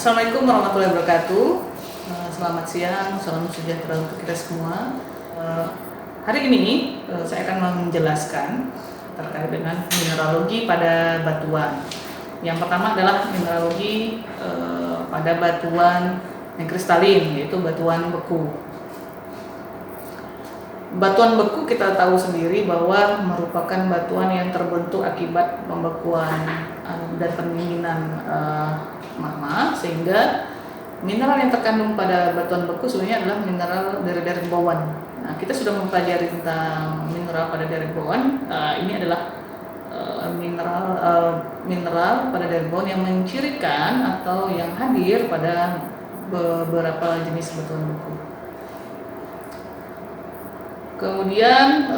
Assalamualaikum warahmatullahi wabarakatuh. Selamat siang, salam sejahtera untuk kita semua. Hari ini saya akan menjelaskan terkait dengan mineralogi pada batuan. Yang pertama adalah mineralogi pada batuan yang kristalin, yaitu batuan beku. Batuan beku kita tahu sendiri bahwa merupakan batuan yang terbentuk akibat pembekuan dan pendinginan magma, sehingga mineral yang terkandung pada batuan beku sebenarnya adalah mineral dari derek bawaan. Nah, kita sudah mempelajari tentang mineral pada derek bawaan. Ini adalah mineral pada derek bawaan yang mencirikan atau yang hadir pada beberapa jenis batuan beku. Kemudian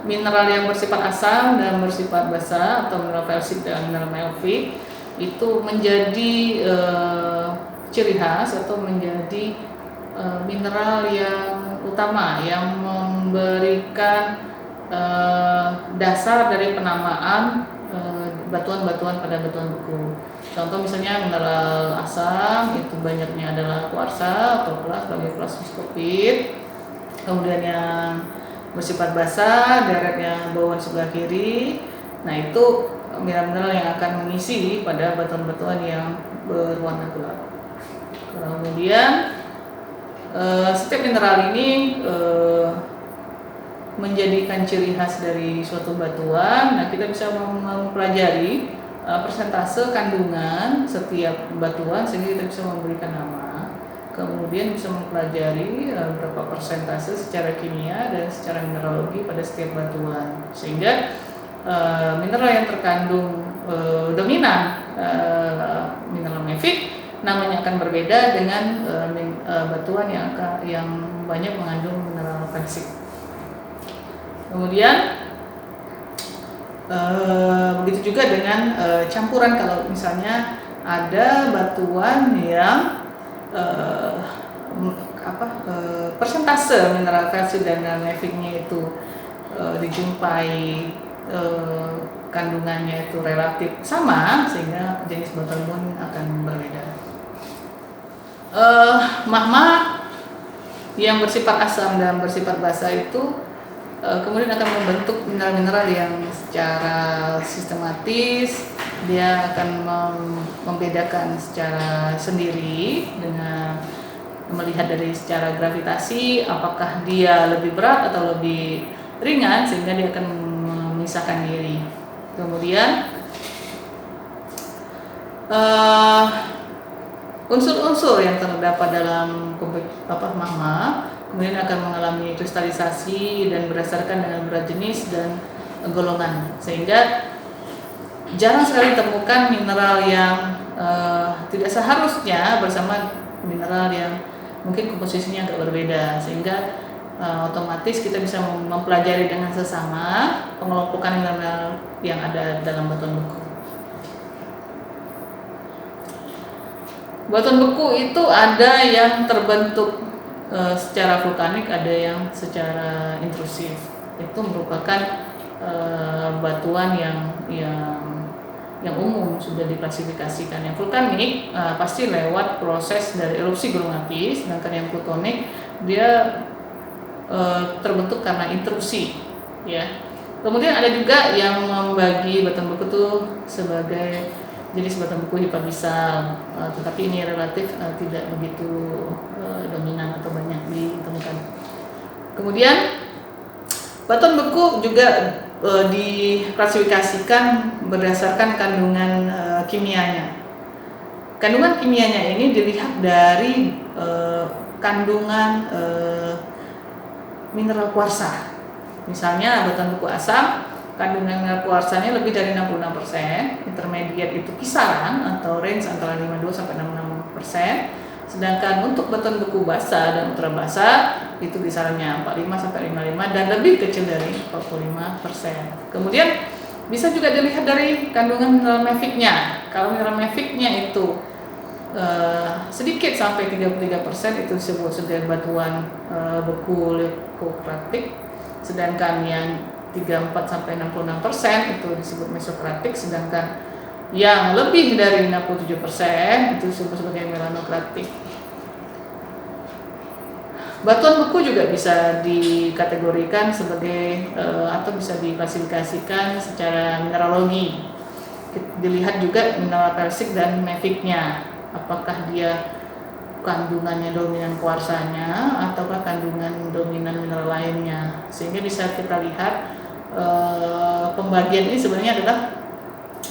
mineral yang bersifat asam dan bersifat basa atau mineral kalsit dan mineral melfik itu menjadi ciri khas atau menjadi mineral yang utama yang memberikan dasar dari penamaan batuan-batuan pada batuan beku. Contoh misalnya mineral asam itu banyaknya adalah kuarsa atau kelas sebagai kelas biskopit. Kemudian yang bersifat basah, dereknya bawaan sebelah kiri. Nah, itu mineral-mineral yang akan mengisi pada batuan-batuan yang berwarna gelap. Kemudian setiap mineral ini menjadikan ciri khas dari suatu batuan. Nah, kita bisa mempelajari persentase kandungan setiap batuan sehingga kita bisa memberikan nama. Kemudian bisa mempelajari berapa persentase secara kimia dan secara mineralogi pada setiap batuan, sehingga mineral yang terkandung dominan mineral melfik namanya akan berbeda dengan batuan yang banyak mengandung mineral kalsit. Kemudian begitu juga dengan campuran. Kalau misalnya ada batuan yang persentase mineral kalsit dan melfiknya itu dijumpai kandungannya itu relatif sama, sehingga jenis batuan pun akan berbeda. Magma yang bersifat asam dan bersifat basa itu kemudian akan membentuk mineral-mineral yang secara sistematis. Dia akan membedakan secara sendiri dengan melihat dari secara gravitasi apakah dia lebih berat atau lebih ringan, sehingga dia akan memisahkan diri. Kemudian unsur-unsur yang terdapat dalam magma kemudian akan mengalami kristalisasi dan berdasarkan dengan berat jenis dan golongan, sehingga jarang sekali ditemukan mineral yang tidak seharusnya bersama mineral yang mungkin komposisinya agak berbeda, sehingga otomatis kita bisa mempelajari dengan sesama pengelompokan mineral yang ada dalam batuan beku. Batuan beku itu ada yang terbentuk secara vulkanik, ada yang secara intrusif. Itu merupakan batuan yang umum sudah diklasifikasikan. Yang vulkanik pasti lewat proses dari erupsi gunung api, sedangkan yang plutonik dia terbentuk karena intrusi, ya. Kemudian ada juga yang membagi batuan beku itu sebagai jenis batuan beku hipabisal, tetapi ini relatif tidak begitu dominan atau banyak ditemukan. Kemudian batuan beku juga diklasifikasikan berdasarkan kandungan kimianya. Kandungan kimianya ini dilihat dari kandungan mineral kuarsa. Misalnya batuan beku asam, kandungan mineral kuarsanya lebih dari 66%, intermediate itu kisaran atau range antara 52 sampai 66%. Sedangkan untuk batuan beku basa dan ultra basa itu kisarannya 45 sampai 55 dan lebih kecil dari 45%. Kemudian bisa juga dilihat dari kandungan mineral melfiknya. Kalau mineral melfiknya itu sedikit sampai 33% itu disebut sebagai batuan beku leukokratik. Sedangkan yang 34 sampai 66% itu disebut mesokratik. Sedangkan yang lebih dari 67% itu disebut sebagai melanokratik. Batuan beku juga bisa dikategorikan sebagai atau bisa diklasifikasikan secara mineralogi. Dilihat juga mineral persik dan maficnya, apakah dia kandungannya dominan kuarsanya ataukah kandungan dominan mineral lainnya, sehingga bisa kita lihat pembagian ini sebenarnya adalah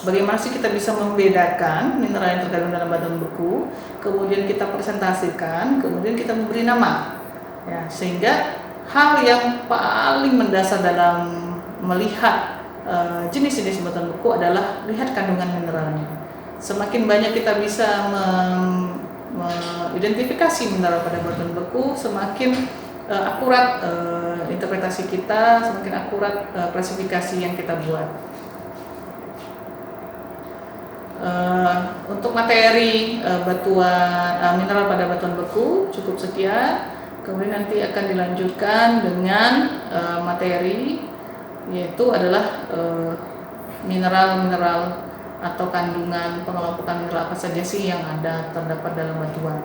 bagaimana sih kita bisa membedakan mineral yang terkandung dalam batuan beku, kemudian kita presentasikan, kemudian kita memberi nama, ya, sehingga hal yang paling mendasar dalam melihat jenis-jenis batuan beku adalah lihat kandungan mineralnya. Semakin banyak kita bisa mengidentifikasi mineral pada batuan beku, semakin akurat interpretasi kita, semakin akurat klasifikasi yang kita buat. Untuk materi batuan mineral pada batuan beku cukup sekian. Kemudian nanti akan dilanjutkan dengan materi, yaitu adalah mineral-mineral atau kandungan pengelompokan mineral apa saja sih yang terdapat dalam batuan.